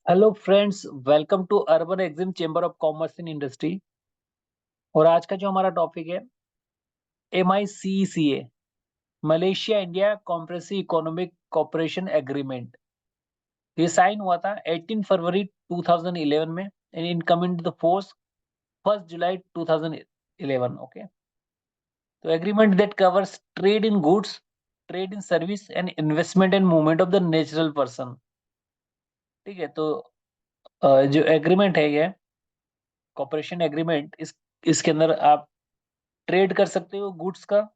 Hello friends, welcome to urban exim chamber of commerce in industry. और आज का जो हमारा टॉपिक है MICECA, Malaysia India comprehensive economic cooperation agreement. ये साइन हुआ था 18 फरवरी 2011 में and in coming to the force 1 जुलाई 2011। ओके, तो agreement that covers trade in goods, trade in service and investment and movement of the natural person. ठीक है, तो जो एग्रीमेंट है ये कॉपरेशन एग्रीमेंट, इसके अंदर आप ट्रेड कर सकते हो गुड्स का,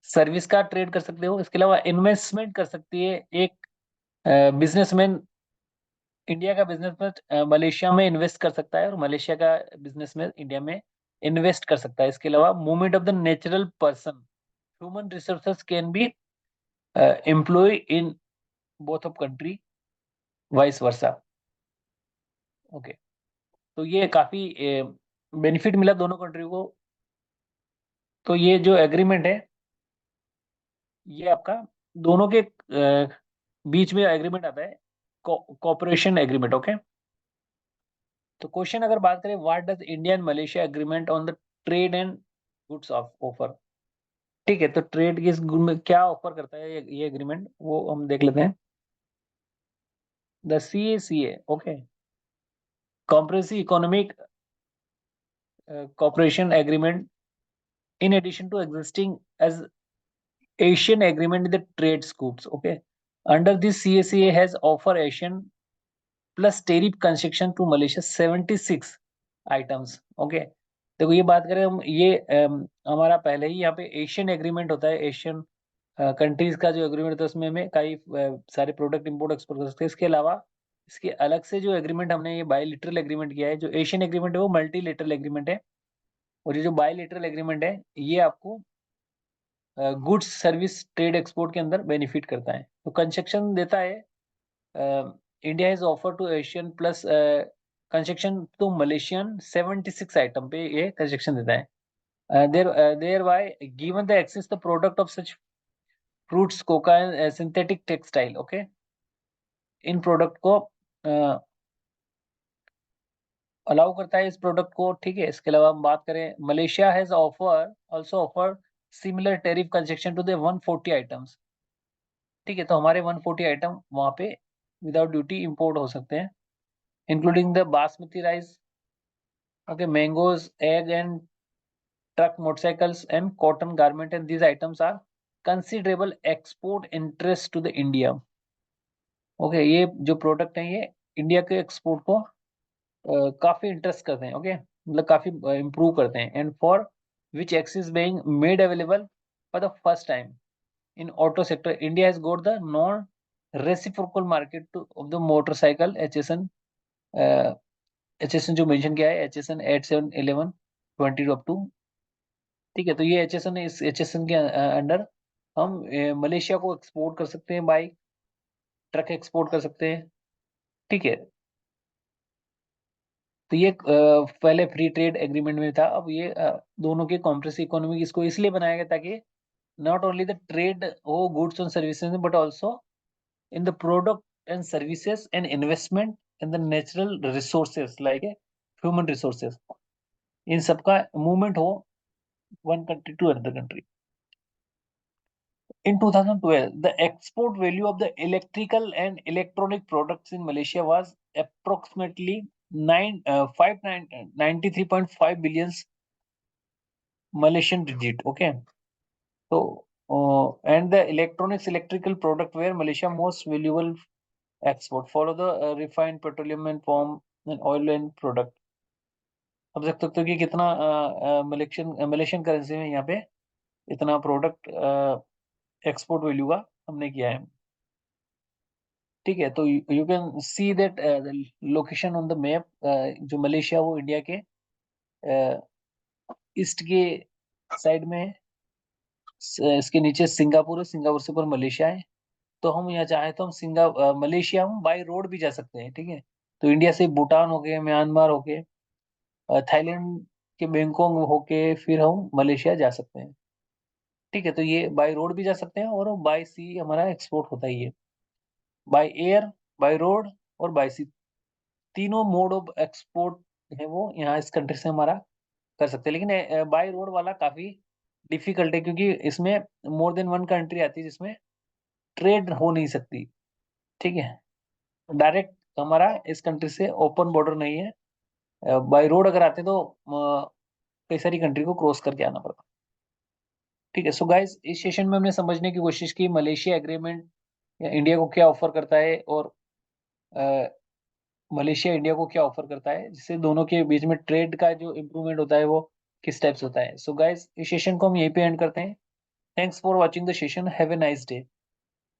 सर्विस का ट्रेड कर सकते हो। इसके अलावा इन्वेस्टमेंट कर सकती है एक बिजनेसमैन। इंडिया का बिजनेसमैन मलेशिया में इन्वेस्ट कर सकता है और मलेशिया का बिजनेसमैन इंडिया में इन्वेस्ट कर सकता है। इसके अलावा movement of the natural person, human resources can be employ in both of country, vice versa. Okay, तो ये काफी बेनिफिट मिला दोनों कंट्री को। तो ये जो एग्रीमेंट है ये आपका दोनों के बीच में एग्रीमेंट आता है, कोऑपरेशन एग्रीमेंट। ओके, तो क्वेश्चन अगर बात करें, what does India and Malaysia agreement on the trade and goods of offer. ठीक है, तो ट्रेड किस में क्या ऑफर करता है ये एग्रीमेंट, वो हम देख लेते हैं। The CACA, okay, compressive economic cooperation agreement, in addition to existing as Asian agreement in the trade scopes. Okay, under this CACA has offer Asian plus tariff concession to Malaysia 76 items. Okay, देखो ये बात करें हम, ये हमारा पहले ही यहाँ पे एशियन एग्रीमेंट होता है। एशियन कंट्रीज का जो एग्रीमेंट होता है उसमें हमें कई सारे प्रोडक्ट इंपोर्ट एक्सपोर्ट कर सकते हैं। इसके अलावा इसके अलग से जो एग्रीमेंट हमने ये बायलिटरल एग्रीमेंट किया है, जो एशियन एग्रीमेंट है वो मल्टीलेटरल एग्रीमेंट है। और ये जो बायलिटरल एग्रीमेंट है ये आपको गुड्स सर्विस ट्रेड एक्सपोर्ट के अंदर बेनिफिट करता है। तो कंसेक्शन देता है, India has offer to Asian plus concession to Malaysian 76 item पे ये कंसेक्शन देता है। Thereby given the access the product of such fruits, coca and synthetic textile. Okay, इन प्रोडक्ट को अलाउ करता है, इस प्रोडक्ट को। ठीक है, इसके अलावा हम बात करें, Malaysia has offer also offer similar tariff concession to the 140 items. ठीक है, तो हमारे 140 आइटम वहां पे विदाउट ड्यूटी इंपोर्ट हो सकते हैं, including the basmati rice, okay, mangoes, egg and truck motorcycles and cotton garment, and these items are considerable export interest to the India. Okay, ये जो प्रोडक्ट है ये इंडिया के एक्सपोर्ट को काफी इंटरेस्ट करते हैं। ओके, मतलब काफी इम्प्रूव करते हैं। And for which axis being made available for the first time in auto sector, India has got the non reciprocal market two of the motorcycle HSN। HSN जो mention किया है, HSN 8711 up to. ठीक है, तो ये HSN है, इस HSN के अंडर हम मलेशिया को एक्सपोर्ट कर सकते हैं, बाइक ट्रक एक्सपोर्ट कर सकते हैं। ठीक है, तो ये पहले फ्री ट्रेड एग्रीमेंट में था। अब ये दोनों के कॉम्प्रेसिव इकोनॉमी इसको इसलिए बनाया गया ताकि नॉट ओनली द ट्रेड हो goods and services, but also in the product and services and investment in the natural resources like human resources, इन सबका मूवमेंट हो one country to another country. In 2012, the export value of the electrical and electronic products in Malaysia was approximately 93.5 billion Malaysian ringgit. Okay, so and the electronics electrical product were Malaysia most valuable export, follow the refined petroleum and palm and oil and product. अब देख सकते हो कि कितना Malaysian Malaysian currency में यहाँ पे इतना प्रोडक्ट एक्सपोर्ट वैल्यू का हमने किया है। ठीक है, तो you can see that location on the map, जो मलेशिया वो इंडिया के ईस्ट के साइड में है। इसके नीचे सिंगापुर है, सिंगापुर से ऊपर मलेशिया है। तो हम यहाँ चाहे तो हम मलेशिया हम बाई रोड भी जा सकते हैं। ठीक है, तो इंडिया से भूटान होके, म्यांमार होके, थाईलैंड के बैंकॉक होके फिर हम मलेशिया जा सकते हैं। ठीक है, तो ये बाई रोड भी जा सकते हैं और बाई सी हमारा एक्सपोर्ट होता ही है, बाई एयर, बाई रोड और बाई सी। तीनों मोड ऑफ एक्सपोर्ट है वो यहाँ इस कंट्री से हमारा कर सकते हैं, लेकिन बाय रोड वाला काफी डिफिकल्ट है, क्योंकि इसमें मोर देन वन कंट्री आती है जिसमें ट्रेड हो नहीं सकती। ठीक है, डायरेक्ट हमारा इस कंट्री से ओपन बॉर्डर नहीं है। बाय रोड अगर आते तो कई सारी कंट्री को क्रॉस करके आना पड़ता। ठीक है, सो गाइस इस सेशन में हमने समझने की कोशिश की मलेशिया एग्रीमेंट इंडिया को क्या ऑफर करता है, और मलेशिया इंडिया को क्या ऑफर करता है, जिससे दोनों के बीच में ट्रेड का जो इम्प्रूवमेंट होता है वो किस टाइप से होता है। सो गाइस इस सेशन को हम यहीं पे एंड करते हैं। Thanks for watching the session, have a nice day.